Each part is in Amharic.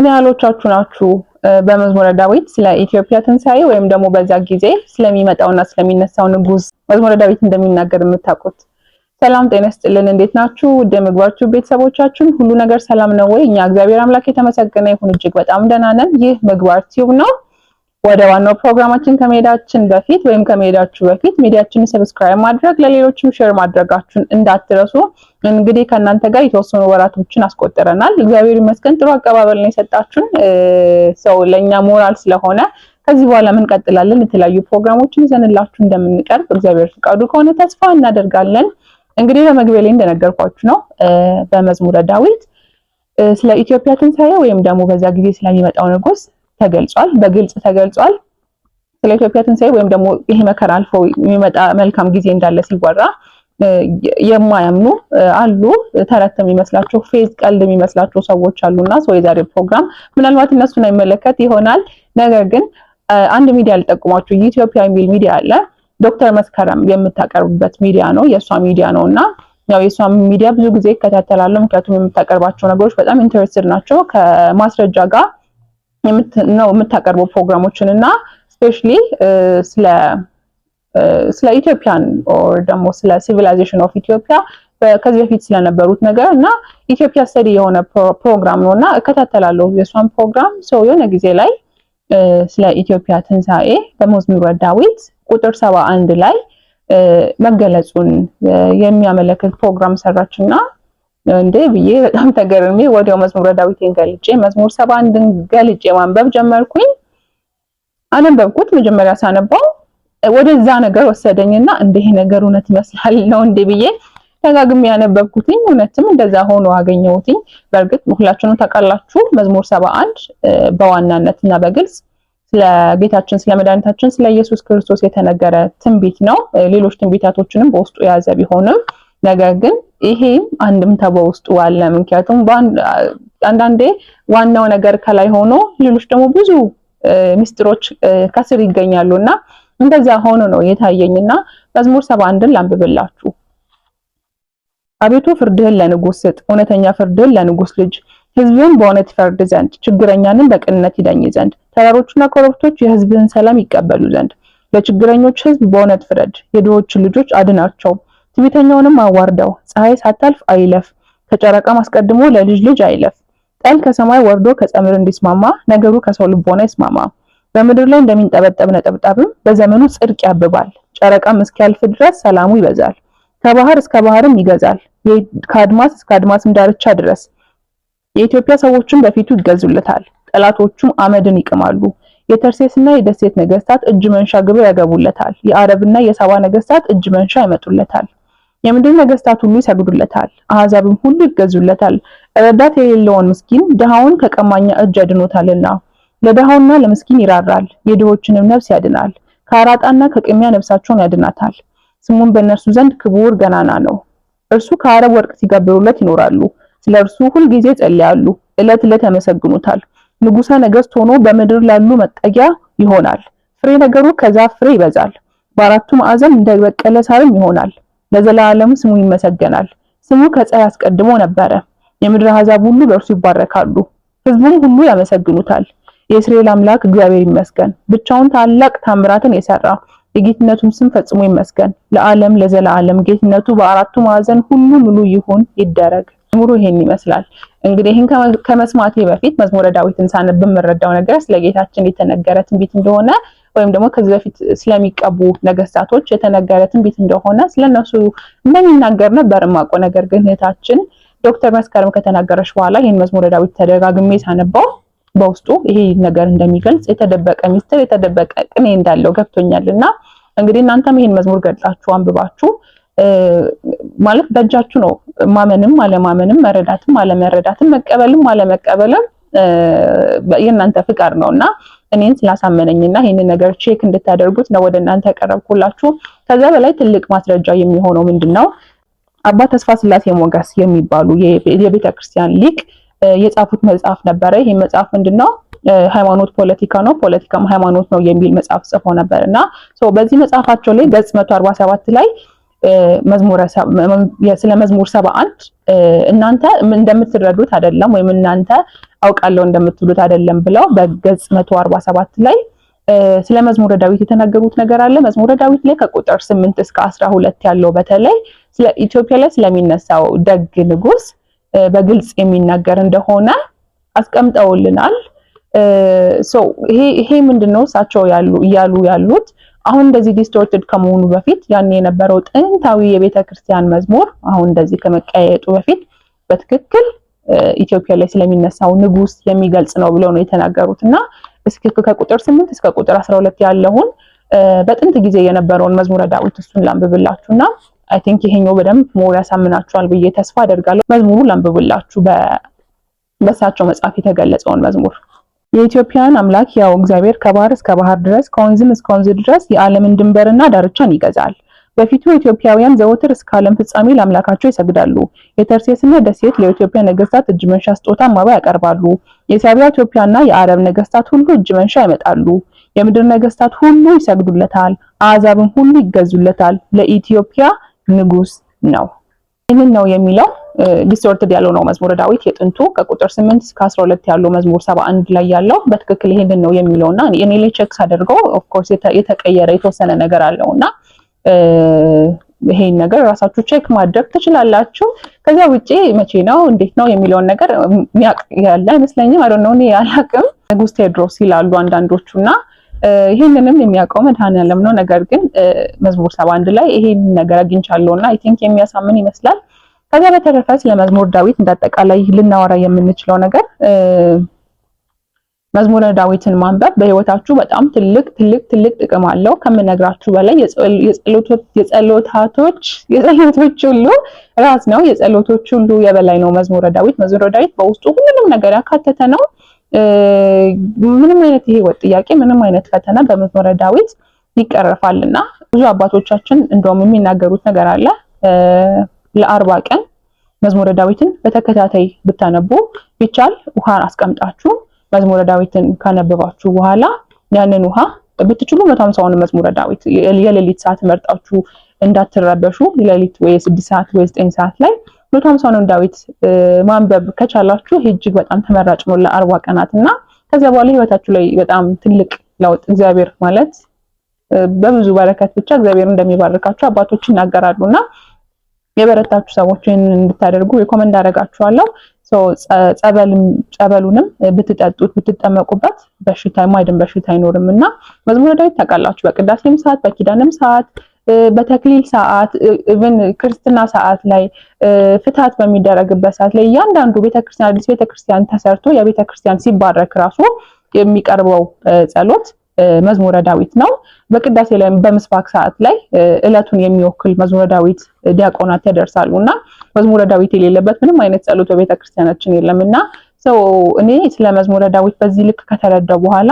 ምን ያህሎቻችሁ ናችሁ በመዝሙረ ዳዊት ስለ ኢትዮጵያ ትንሣኤ ወይም ደግሞ በዛ ጊዜ ስለሚመጣውና ስለሚነሳው ንጉስ መዝሙረ ዳዊት እንደሚናገር የምታውቁት? ሰላም ጤና ይስጥልን። እንዴት ናችሁ? ወደ ምግባችሁ ቤተሰቦቻችን ሁሉ ነገር ሰላም ነው ወይ? እኛ እግዚአብሔር አምላክ የተመሰገነ ይሁን እጅግ በጣም ደህና ነን። ይህ ምግባር ቲዩብ ነው። ወደ ዋናው ፕሮግራማችን ከመሄዳችን በፊት ወይም ከመሄዳችሁ በፊት ሚዲያችንን ሰብስክራይብ ማድረግ ለሌሎችም ሼር ማድረጋችሁን እንዳትረሱ። እንግዲህ ከእናንተ ጋር የተወሰኑ ወራቶችን አስቆጥረናል። እግዚአብሔር ይመስገን ጥሩ አቀባበል ነው የሰጣችሁን። ሰው ለኛ ሞራል ስለሆነ ከዚህ በኋላ ምን ቀጥላለን የተለያዩ ፕሮግራሞችን ይዘንላችሁ እንደምንቀርብ እግዚአብሔር ፍቃዱ ከሆነ ተስፋ እናደርጋለን። እንግዲህ በመግቢያ ላይ እንደነገርኳችሁ ነው በመዝሙረ ዳዊት ስለ ኢትዮጵያ ትንሣኤ ወይም ደግሞ በዛ ጊዜ ስለሚመጣው ንጉስ ተገልጿል፣ በግልጽ ተገልጿል። ስለ ኢትዮጵያ ትንሣኤ ወይም ደግሞ ይሄ መከራ አልፎ የሚመጣ መልካም ጊዜ እንዳለ ሲወራ የማያምኑ አሉ። ተረት የሚመስላቸው ፌዝ ቀልድ የሚመስላቸው ሰዎች አሉና ሰው የዛሬ ፕሮግራም ምናልባት እነሱን አይመለከት ይሆናል። ነገር ግን አንድ ሚዲያ ልጠቁማችሁ። ኢትዮጵያ የሚል ሚዲያ አለ። ዶክተር መስከረም የምታቀርብበት ሚዲያ ነው፣ የሷ ሚዲያ ነውና ያው የሷ ሚዲያ ብዙ ጊዜ እከታተላለሁ። ምክንያቱም የምታቀርባቸው ነገሮች በጣም ኢንተረስትድ ናቸው። ከማስረጃ ጋር የምታቀርበው ፕሮግራሞችን እና ስፔሻሊ ስለ ኢትዮጵያን ኦር ደግሞ ስለ ሲቪላይዜሽን ኦፍ ኢትዮጵያ ከዚህ በፊት ስለነበሩት ነገር እና ኢትዮጵያ ስተዲ የሆነ ፕሮግራም ነውና እከታተላለሁ የሷን ፕሮግራም። ሰው የሆነ ጊዜ ላይ ስለ ኢትዮጵያ ትንሣኤ በመዝሙረ ዳዊት ቁጥር 71 ላይ መገለጹን የሚያመለክት ፕሮግራም ሰራችና እንዴ ብዬ በጣም ተገርሜ ወዲያው መዝሙረ ዳዊትን ገልጬ መዝሙር 71ን ገልጬ ማንበብ ጀመርኩኝ። አነበብኩት። መጀመሪያ ሳነባው ወደዛ ነገር ወሰደኝና እንደ ይሄ ነገር እውነት ይመስላል ነው እንዴ ብዬ ተጋግሜ ያነበብኩትኝ። እውነትም እንደዛ ሆኖ አገኘሁትኝ። በእርግጥ ሁላችሁም ታውቃላችሁ መዝሙር 71 በዋናነትና በግልጽ ስለ ጌታችን ስለ መድኃኒታችን ስለ ኢየሱስ ክርስቶስ የተነገረ ትንቢት ነው። ሌሎች ትንቢታቶችንም በውስጡ የያዘ ቢሆንም ነገር ግን ይሄም አንድምታ በውስጡ አለ። ምክንያቱም አንዳንዴ ዋናው ነገር ከላይ ሆኖ ሌሎች ደግሞ ብዙ ሚስጥሮች ከስር ይገኛሉና እንደዛ ሆኖ ነው የታየኝና መዝሙር 71ን ላንብብላችሁ። አቤቱ ፍርድህን ለንጉስ ስጥ፣ እውነተኛ ፍርድህን ለንጉስ ልጅ። ሕዝብህን በእውነት ይፈርድ ዘንድ፣ ችግረኛንም በቅንነት ይዳኝ ዘንድ፣ ተራሮችና ኮረብቶች የሕዝብህን ሰላም ይቀበሉ ዘንድ። ለችግረኞች ሕዝብ በእውነት ፍረድ፣ የድሆችን ልጆች አድናቸው። ትዕቢተኛውንም አዋርደው፣ ፀሐይ ሳታልፍ አይለፍ፣ ከጨረቃም አስቀድሞ ለልጅ ልጅ አይለፍ። ጠል ከሰማይ ወርዶ ከጸምር እንዲስማማ፣ ነገሩ ከሰው ልቦና ይስማማ። በምድር ላይ እንደሚንጠበጠብ ነጠብጣብም በዘመኑ ጽድቅ ያብባል። ጨረቃም እስኪያልፍ ድረስ ሰላሙ ይበዛል። ከባህር እስከ ባህርም ይገዛል፣ ከአድማስ እስከ አድማስም ዳርቻ ድረስ። የኢትዮጵያ ሰዎችም በፊቱ ይገዙለታል፣ ጠላቶቹም አመድን ይቅማሉ። የተርሴስና የደሴት ነገስታት እጅ መንሻ ግብር ያገቡለታል፣ የአረብና የሳባ ነገስታት እጅ መንሻ ያመጡለታል። የምድር ነገስታት ሁሉ ይሰግዱለታል፣ አሕዛብም ሁሉ ይገዙለታል። ረዳት የሌለውን ምስኪን ድሃውን ከቀማኛ እጅ ያድኖታልና። ለድሃውና ለምስኪን ይራራል፣ የድሆችንም ነፍስ ያድናል። ከአራጣና ከቅሚያ ነፍሳቸውን ያድናታል። ስሙም በእነርሱ ዘንድ ክቡር ገናና ነው። እርሱ ከአረብ ወርቅ ሲገብሩለት ይኖራሉ። ስለ እርሱ ሁል ጊዜ ጸልያሉ፣ ዕለት ዕለት ያመሰግኑታል። ንጉሠ ነገሥት ሆኖ በምድር ላሉ መጠጊያ ይሆናል። ፍሬ ነገሩ ከዛፍ ፍሬ ይበዛል፣ በአራቱ ማዕዘን እንደበቀለ ሳርም ይሆናል። ለዘላለም ስሙ ይመሰገናል። ስሙ ከፀሐይ አስቀድሞ ነበረ። የምድር አሕዛብ ሁሉ በእርሱ ይባረካሉ፣ ሕዝቡም ሁሉ ያመሰግኑታል። የእስራኤል አምላክ እግዚአብሔር ይመስገን፣ ብቻውን ታላቅ ታምራትን የሰራ የጌትነቱም ስም ፈጽሞ ይመስገን። ለዓለም ለዘላለም ጌትነቱ በአራቱ ማዕዘን ሁሉ ሙሉ ይሁን ይደረግ። ሙሉ ይሄን ይመስላል። እንግዲህ ይሄን ከመስማቴ በፊት መዝሙረ ዳዊትን ሳነብ የምረዳው ነገር ስለ ጌታችን የተነገረ ትንቢት እንደሆነ ወይም ደግሞ ከዚህ በፊት ስለሚቀቡ ነገስታቶች የተነገረ ትንቢት እንደሆነ ስለነሱ እንደሚናገር ነበር የማውቀው። ነገር ግን እህታችን ዶክተር መስከረም ከተናገረች በኋላ ይሄን መዝሙረ ዳዊት ተደጋግሜ ሳነባው በውስጡ ይሄ ነገር እንደሚገልጽ የተደበቀ ሚስጥር የተደበቀ ቅኔ እንዳለው ገብቶኛልና እንግዲህ እናንተም ይሄን መዝሙር ገልጣችሁ አንብባችሁ ማለት በእጃችሁ ነው ማመንም አለማመንም መረዳትም አለመረዳትም መቀበልም አለመቀበልም የእናንተ ፍቃድ ነውና እኔን ስላሳመነኝና ይሄንን ነገር ቼክ እንድታደርጉት ነው ወደ እናንተ ያቀረብኩላችሁ። ከዛ በላይ ትልቅ ማስረጃ የሚሆነው ምንድነው አባ ተስፋ ስላሴ ሞገስ የሚባሉ የቤተክርስቲያን ሊቅ የጻፉት መጽሐፍ ነበረ። ይሄ መጽሐፍ ምንድነው ሃይማኖት ፖለቲካ ነው፣ ፖለቲካም ሃይማኖት ነው የሚል መጽሐፍ ጽፈው ነበርና በዚህ መጽሐፋቸው ላይ ገጽ 147 ላይ ስለ መዝሙር 71 እናንተ እንደምትረዱት አይደለም ወይም እናንተ አውቃለሁ እንደምትሉት አይደለም ብለው በገጽ 147 ላይ ስለ መዝሙረ ዳዊት የተናገሩት ነገር አለ። መዝሙረ ዳዊት ላይ ከቁጥር 8 እስከ 12 ያለው በተለይ ስለ ኢትዮጵያ ላይ ስለሚነሳው ደግ ንጉስ በግልጽ የሚናገር እንደሆነ አስቀምጠውልናል። ይሄ ምንድነው እሳቸው እያሉ ያሉት አሁን እንደዚህ ዲስቶርትድ ከመሆኑ በፊት ያን የነበረው ጥንታዊ የቤተክርስቲያን መዝሙር አሁን እንደዚህ ከመቀያየጡ በፊት በትክክል ኢትዮጵያ ላይ ስለሚነሳው ንጉስ የሚገልጽ ነው ብለው ነው የተናገሩትና እስኪ ከቁጥር 8 እስከ ቁጥር 12 ያለውን በጥንት ጊዜ የነበረውን መዝሙረ ዳዊት እሱን ላንብብላችሁና አይ ቲንክ ይሄኛው በደንብ ሞር ያሳምናችኋል ብዬ ተስፋ አደርጋለሁ። መዝሙሩ ላንብብላችሁ በሳቸው መጽሐፍ የተገለጸውን መዝሙር። የኢትዮጵያን አምላክ ያው እግዚአብሔር ከባህር እስከ ባህር ድረስ ከወንዝም እስከ ወንዝ ድረስ የዓለምን ድንበርና ዳርቻን ይገዛል። በፊቱ ኢትዮጵያውያን ዘወትር እስከ ዓለም ፍጻሜ ለአምላካቸው ይሰግዳሉ። የተርሴስና ደሴት ለኢትዮጵያ ነገስታት እጅ መንሻ ስጦታ ማባ ያቀርባሉ። የሳቢያ ኢትዮጵያና የአረብ ነገስታት ሁሉ እጅ መንሻ ያመጣሉ። የምድር ነገስታት ሁሉ ይሰግዱለታል፣ አሕዛብም ሁሉ ይገዙለታል። ለኢትዮጵያ ንጉስ ነው። ይህንን ነው የሚለው ዲስቶርትድ ያለው ነው መዝሙረ ዳዊት የጥንቱ ከቁጥር 8 እስከ 12 ያለው መዝሙር 71 ላይ ያለው በትክክል ይሄንን ነው የሚለውና እኔ ላይ ቼክ አድርገው ኦፍ ኮርስ የተቀየረ የተወሰነ ነገር አለውና ይሄን ነገር ራሳችሁ ቼክ ማድረግ ትችላላችሁ። ከዛ ውጪ መቼ ነው እንዴት ነው የሚለውን ነገር ያለ አይመስለኝም። አይ ዶንት ኖ እኔ አላቅም። ንጉስ ቴዎድሮስ ይላሉ አንዳንዶቹና ይሄንንም የሚያውቀው መድኃኔዓለም ነው። ነገር ግን መዝሙር 71 ላይ ይሄን ነገር አግኝቻለሁና አይ ቲንክ የሚያሳምን ይመስላል። ከዛ በተረፈ ስለ መዝሙር ዳዊት እንዳጠቃላይ ልናወራ የምንችለው ነገር መዝሙረ ዳዊትን ማንበብ በህይወታችሁ በጣም ትልቅ ጥቅም አለው። ከምነግራችሁ በላይ የጸሎቶች ሁሉ ራስ ነው። የጸሎቶች ሁሉ የበላይ ነው መዝሙረ ዳዊት። መዝሙረ ዳዊት በውስጡ ሁሉንም ነገር ያካተተ ነው። ምንም አይነት የህይወት ጥያቄ፣ ምንም አይነት ፈተና በመዝሙረ ዳዊት ይቀርፋልና ብዙ አባቶቻችን እንደውም የሚናገሩት ነገር አለ። ለ40 ቀን መዝሙረ ዳዊትን በተከታታይ ብታነቡ ቢቻል ውሃን አስቀምጣችሁ መዝሙረ ዳዊትን ካነበባችሁ በኋላ ያንን ውሃ ብትችሉ 150ውን መዝሙረ ዳዊት የሌሊት ሰዓት መርጣችሁ እንዳትረበሹ ሌሊት ወይ 6 ሰዓት ወይ 9 ሰዓት ላይ 150ውን ዳዊት ማንበብ ከቻላችሁ እጅግ በጣም ተመራጭ ነው ለ40 ቀናትና ከዛ በኋላ ህይወታችሁ ላይ በጣም ትልቅ ለውጥ እግዚአብሔር ማለት በብዙ በረከት ብቻ እግዚአብሔር እንደሚባርካችሁ አባቶች ይናገራሉና የበረታችሁ ሰዎችን እንድታደርጉ ሪኮመንድ አደርጋችኋለሁ። ጸበሉንም ብትጠጡት ብትጠመቁበት በሽታ የማይድን በሽታ አይኖርምና መዝሙረ ዳዊት ታውቃላችሁ በቅዳሴም ሰዓት በኪዳንም ሰዓት በተክሊል ሰዓት ኢቭን ክርስትና ሰዓት ላይ ፍታት በሚደረግበት ሰዓት ላይ እያንዳንዱ ቤተክርስቲያን አዲስ ቤተክርስቲያን ተሰርቶ የቤተክርስቲያን ሲባረክ ራሱ የሚቀርበው ጸሎት መዝሙረ ዳዊት ነው። በቅዳሴ ላይ በምስባክ ሰዓት ላይ እለቱን የሚወክል መዝሙረ ዳዊት ዲያቆናት ያደርሳሉና መዝሙረ ዳዊት የሌለበት ምንም አይነት ጸሎት በቤተክርስቲያናችን የለምና እኔ ስለ መዝሙረ ዳዊት በዚህ ልክ ከተረዳው በኋላ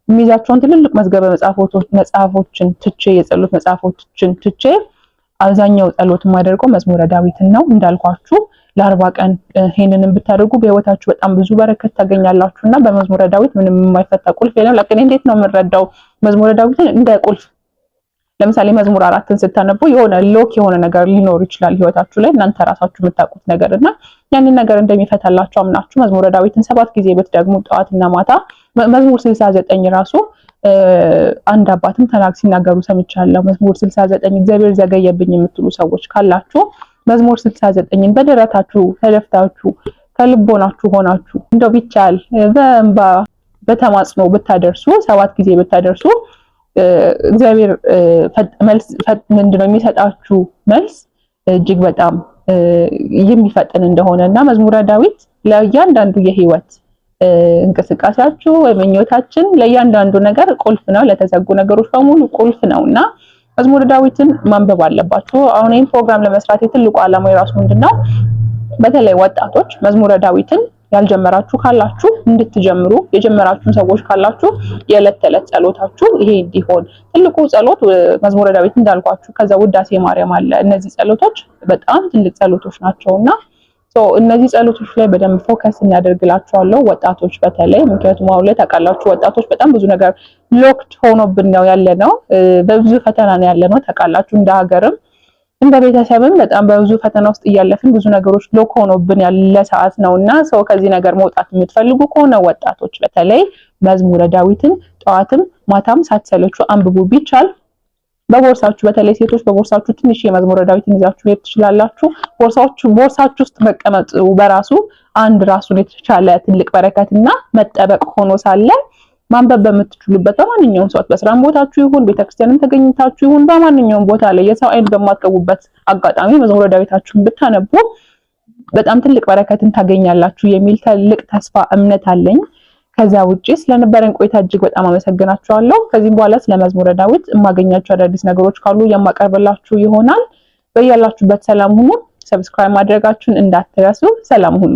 የሚይዛቸውን ትልልቅ መዝገበ መጽሐፎችን ትቼ የጸሎት መጽሐፎችን ትቼ አብዛኛው ጸሎት የማደርገው መዝሙረ ዳዊትን ነው። እንዳልኳችሁ ለ40 ቀን ይሄንንም ብታደርጉ በህይወታችሁ በጣም ብዙ በረከት ታገኛላችሁና በመዝሙረ ዳዊት ምንም የማይፈታ ቁልፍ የለም። ለከኔ እንዴት ነው የምንረዳው መዝሙረ ዳዊትን እንደ ቁልፍ? ለምሳሌ መዝሙር 4ን ስታነቡ የሆነ ሎክ የሆነ ነገር ሊኖር ይችላል ህይወታችሁ ላይ እናንተ ራሳችሁ የምታውቁት ነገርና ያንን ነገር እንደሚፈታላችሁ አምናችሁ መዝሙረ ዳዊትን 7 ጊዜ ብትደግሙ ጠዋትና ማታ መዝሙር 69 ራሱ አንድ አባትም ሲናገሩ ሰምቻለሁ። መዝሙር 69 እግዚአብሔር ዘገየብኝ የምትሉ ሰዎች ካላችሁ መዝሙር 69ን በደረታችሁ ተደፍታችሁ ከልቦናችሁ ሆናችሁ እንደው ቢቻል በእንባ በተማጽኖ ብታደርሱ 7 ጊዜ ብታደርሱ እግዚአብሔር መልስ ምንድነው የሚሰጣችሁ መልስ እጅግ በጣም የሚፈጥን እንደሆነና መዝሙረ ዳዊት ለእያንዳንዱ የህይወት እንቅስቃሴያችሁ ወይምኞታችን ለእያንዳንዱ ነገር ቁልፍ ነው። ለተዘጉ ነገሮች በሙሉ ቁልፍ ነውና መዝሙረ ዳዊትን ማንበብ አለባችሁ። አሁን ይሄን ፕሮግራም ለመስራት የትልቁ ዓላማው የራሱ ምንድነው በተለይ ወጣቶች መዝሙረ ዳዊትን ያልጀመራችሁ ካላችሁ እንድትጀምሩ የጀመራችሁ ሰዎች ካላችሁ የዕለት ተዕለት ጸሎታችሁ ይሄ እንዲሆን ትልቁ ጸሎት መዝሙረ ዳዊት እንዳልኳችሁ ከዛ ውዳሴ ማርያም አለ። እነዚህ ጸሎቶች በጣም ትልቅ ጸሎቶች ናቸውና እነዚህ ጸሎቶች ላይ በደንብ ፎከስ እናደርግላችኋለሁ ወጣቶች በተለይ ምክንያቱም አሁን ላይ ታውቃላችሁ ወጣቶች በጣም ብዙ ነገር ሎክድ ሆኖብን ነው ያለነው በብዙ ፈተና ነው ያለነው ታውቃላችሁ እንደ ሀገርም እንደ ቤተሰብም በጣም በብዙ ፈተና ውስጥ እያለፍን ብዙ ነገሮች ብሎክ ሆኖብን ያለ ሰዓት ነውና ሰው ከዚህ ነገር መውጣት የምትፈልጉ ከሆነ ወጣቶች በተለይ መዝሙረ ዳዊትን ጠዋትም ማታም ሳትሰለቹ አንብቡ። ቢቻል በቦርሳችሁ በተለይ ሴቶች በቦርሳችሁ ትንሽ የመዝሙረ ዳዊትን ይዛችሁ ሄድ ትችላላችሁ። ቦርሳችሁ ውስጥ መቀመጡ በራሱ አንድ ራሱን የተቻለ ትልቅ በረከትና መጠበቅ ሆኖ ሳለ ማንበብ በምትችሉበት በማንኛውም ሰዓት በስራም ቦታችሁ ይሁን ቤተክርስቲያንም ተገኝታችሁ ይሁን በማንኛውም ቦታ ላይ የሰው አይን በማትገቡበት አጋጣሚ መዝሙረ ዳዊታችሁን ብታነቡ በጣም ትልቅ በረከትን ታገኛላችሁ የሚል ትልቅ ተስፋ እምነት አለኝ። ከዛ ውጪ ስለነበረን ቆይታ እጅግ በጣም አመሰግናችኋለሁ። ከዚህም በኋላ ስለ መዝሙረ ዳዊት የማገኛቸው አዳዲስ ነገሮች ካሉ የማቀርብላችሁ ይሆናል። በያላችሁበት ሰላም ሁኑ። ሰብስክራይብ ማድረጋችሁን እንዳትረሱ። ሰላም ሁኑ።